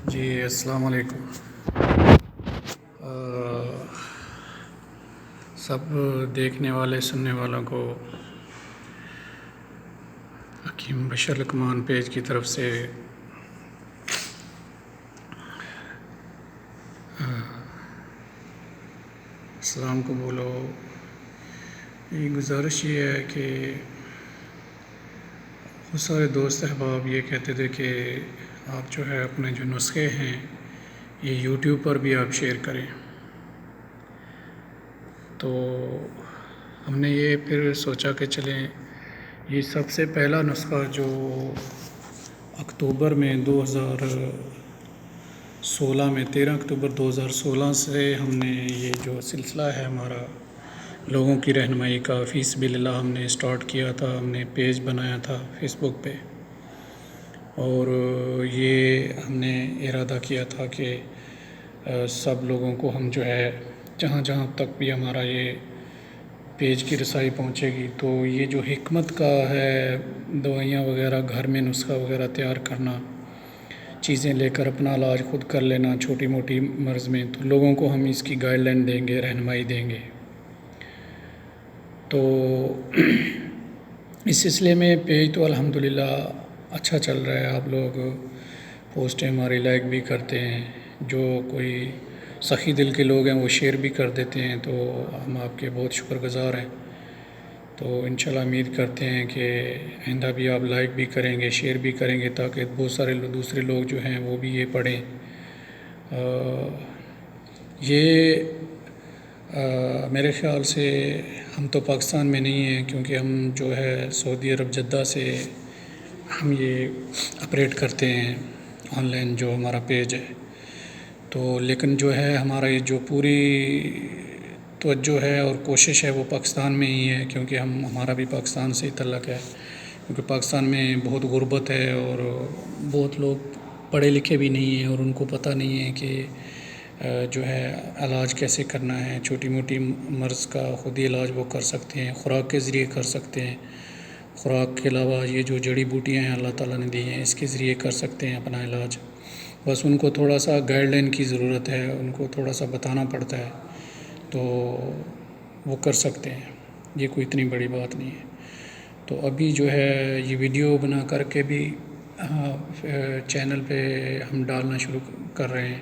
جی السلام علیکم۔ سب دیکھنے والے سننے والوں کو حکیم بشر لقمان پیج کی طرف سے السلام کو بولو۔ یہ گزارش یہ ہے کہ بہت سارے دوست احباب یہ کہتے تھے کہ آپ جو ہے اپنے جو نسخے ہیں یہ یوٹیوب پر بھی آپ شیئر کریں، تو ہم نے یہ پھر سوچا کہ چلیں یہ سب سے پہلا نسخہ جو اکتوبر میں 2016 میں 13 اکتوبر 2016 سے ہم نے یہ جو سلسلہ ہے ہمارا لوگوں کی رہنمائی کا فی سبیل اللہ ہم نے اسٹارٹ کیا تھا، ہم نے پیج بنایا تھا فیس بک پہ، اور یہ ہم نے ارادہ کیا تھا کہ سب لوگوں کو ہم جو ہے جہاں جہاں تک بھی ہمارا یہ پیج کی رسائی پہنچے گی تو یہ جو حکمت کا ہے دوائیاں وغیرہ گھر میں نسخہ وغیرہ تیار کرنا، چیزیں لے کر اپنا علاج خود کر لینا چھوٹی موٹی مرض میں، تو لوگوں کو ہم اس کی گائیڈ لائن دیں گے، رہنمائی دیں گے۔ تو اس سلسلے میں پیج تو الحمدللہ اچھا چل رہا ہے، آپ لوگ پوسٹیں ہماری لائک بھی کرتے ہیں، جو کوئی سخی دل کے لوگ ہیں وہ شیئر بھی کر دیتے ہیں، تو ہم آپ کے بہت شکر گزار ہیں۔ تو انشاءاللہ امید کرتے ہیں کہ آئندہ بھی آپ لائک بھی کریں گے، شیئر بھی کریں گے، تاکہ بہت سارے دوسرے لوگ جو ہیں وہ بھی یہ پڑھیں۔ یہ میرے خیال سے ہم تو پاکستان میں نہیں ہیں، کیونکہ ہم جو ہے سعودی عرب جدہ سے ہم یہ آپریٹ کرتے ہیں آن لائن جو ہمارا پیج ہے، تو لیکن جو ہے ہمارا یہ جو پوری توجہ ہے اور کوشش ہے وہ پاکستان میں ہی ہے، کیونکہ ہمارا بھی پاکستان سے ہی تعلق ہے، کیونکہ پاکستان میں بہت غربت ہے اور بہت لوگ پڑھے لکھے بھی نہیں ہیں اور ان کو پتہ نہیں ہے کہ جو ہے علاج کیسے کرنا ہے، چھوٹی موٹی مرض کا خود ہی علاج وہ کر سکتے ہیں، خوراک کے ذریعے کر سکتے ہیں، خوراک کے علاوہ یہ جو جڑی بوٹیاں ہیں اللہ تعالیٰ نے دی ہیں اس کے ذریعے کر سکتے ہیں اپنا علاج، بس ان کو تھوڑا سا گائیڈ لائن کی ضرورت ہے، ان کو تھوڑا سا بتانا پڑتا ہے تو وہ کر سکتے ہیں، یہ کوئی اتنی بڑی بات نہیں ہے۔ تو ابھی جو ہے یہ ویڈیو بنا کر کے بھی چینل پہ ہم ڈالنا شروع کر رہے ہیں،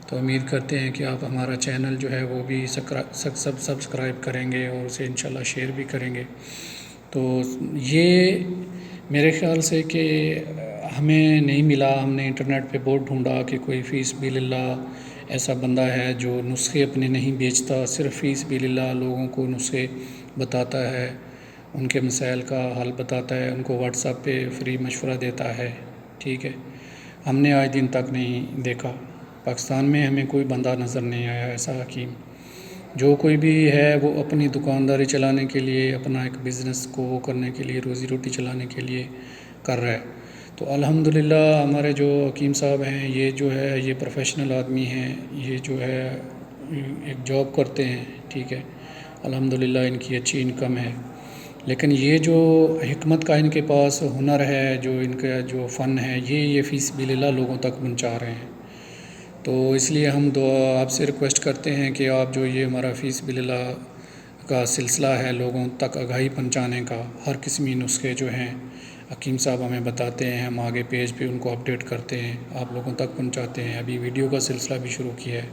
تو امید کرتے ہیں کہ آپ ہمارا چینل جو ہے وہ بھی سبسکرائب کریں گے اور اسے انشاءاللہ شیئر بھی کریں گے۔ تو یہ میرے خیال سے کہ ہمیں نہیں ملا، ہم نے انٹرنیٹ پہ بہت ڈھونڈا کہ کوئی فی سبیل اللہ ایسا بندہ ہے جو نسخے اپنے نہیں بیچتا، صرف فی سبیل اللہ لوگوں کو نسخے بتاتا ہے، ان کے مسائل کا حل بتاتا ہے، ان کو واٹس ایپ پہ فری مشورہ دیتا ہے، ٹھیک ہے۔ ہم نے آج دن تک نہیں دیکھا، پاکستان میں ہمیں کوئی بندہ نظر نہیں آیا ایسا حکیم، جو کوئی بھی ہے وہ اپنی دکانداری چلانے کے لیے، اپنا ایک بزنس کو وہ کرنے کے لیے، روزی روٹی چلانے کے لیے کر رہا ہے۔ تو الحمدللہ ہمارے جو حکیم صاحب ہیں یہ جو ہے یہ پروفیشنل آدمی ہیں، یہ جو ہے ایک جاب کرتے ہیں، ٹھیک ہے، الحمدللہ ان کی اچھی انکم ہے، لیکن یہ جو حکمت کا ان کے پاس ہنر ہے، جو ان کا جو فن ہے یہ فی سبیل اللہ لوگوں تک پہنچا رہے ہیں۔ تو اس لیے ہم آپ سے ریکویسٹ کرتے ہیں کہ آپ جو یہ ہمارا فی سبیل اللہ کا سلسلہ ہے لوگوں تک آگاہی پہنچانے کا، ہر قسمی نسخے جو ہیں حکیم صاحب ہمیں بتاتے ہیں، ہم آگے پیج پہ ان کو اپڈیٹ کرتے ہیں، آپ لوگوں تک پہنچاتے ہیں، ابھی ویڈیو کا سلسلہ بھی شروع کیا ہے،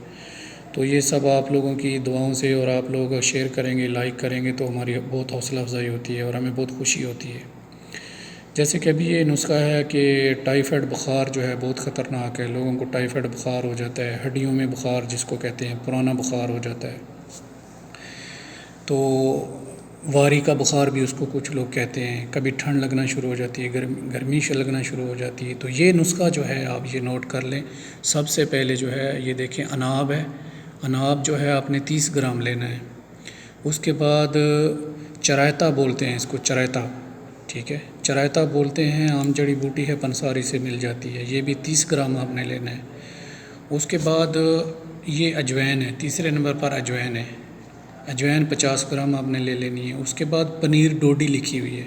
تو یہ سب آپ لوگوں کی دعاؤں سے، اور آپ لوگ شیئر کریں گے، لائک کریں گے تو ہماری بہت حوصلہ افزائی ہوتی ہے اور ہمیں بہت خوشی ہوتی ہے۔ جیسے کہ ابھی یہ نسخہ ہے کہ ٹائیفائڈ بخار جو ہے بہت خطرناک ہے، لوگوں کو ٹائیفائڈ بخار ہو جاتا ہے، ہڈیوں میں بخار جس کو کہتے ہیں، پرانا بخار ہو جاتا ہے، تو واری کا بخار بھی اس کو کچھ لوگ کہتے ہیں، کبھی ٹھنڈ لگنا شروع ہو جاتی ہے، گرمی سے لگنا شروع ہو جاتی ہے۔ تو یہ نسخہ جو ہے آپ یہ نوٹ کر لیں، سب سے پہلے جو ہے یہ دیکھیں اناب ہے، اناب جو ہے آپ نے 30 گرام لینا ہے، اس کے بعد چرائتا بولتے ہیں اس کو، چرائتا، ٹھیک ہے، چرائتا بولتے ہیں، عام جڑی بوٹی ہے، پنساری سے مل جاتی ہے، یہ بھی 30 گرام آپ نے لینا ہے۔ اس کے بعد یہ اجوین ہے، تیسرے نمبر پر اجوین ہے، اجوین 50 گرام آپ نے لے لینی ہے۔ اس کے بعد پنیر ڈوڈی لکھی ہوئی ہے،